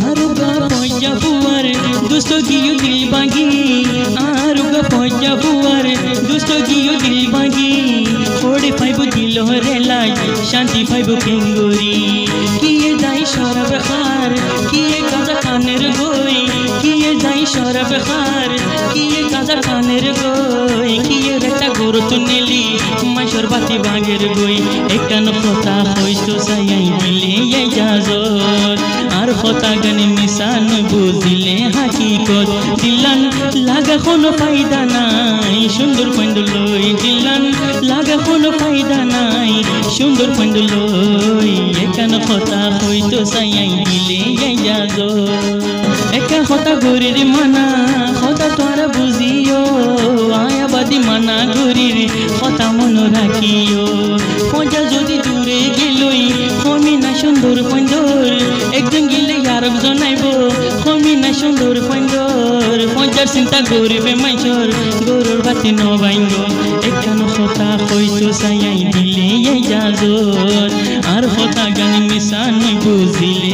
आरुगा पौजा बुआर दोस्तों गियो दिल बागी आरुगा पौजा बुआर दोस्तों गियो दिल बागी ओड़े फाइबो दिलो रेलाई शांति फाइबो केंगोरी किए दाई शराब खार किए गाजा खानेर गोई किए दाई शराब खार किए गाजा खानेर गोई किए रेटा गोरो तुनेली माशर बाती बागेर गोई एकान खोता होइतो सायाई दिले ये जाजोर आर खोता गने मिसान बुझिले हाकिकत दिलान লাগা কোনো ফায়দা নাই সুন্দর পন্দলই দিলান লাগা কোনো ফায়দা নাই সুন্দর পন্দলই একান কথা হইতো সাইয়াই দিলে যাজো একা কথা গরির মানা কথা তোরা বুঝিও আয়াবাদি মানা গরির কথা মন রাখিও পজা যদি দূরে গেলই আমি না সুন্দর পন্দর একদিন গেলে আরব জনাইবো আমি না সুন্দর পন্দর পজার চিন্তা গরিবে মাইছর গরুর বাতি নবাইঙ্গো একান কথা হইতো সাইয়াই দিলে যাজোর আর কথা গান মিশান বুঝিলে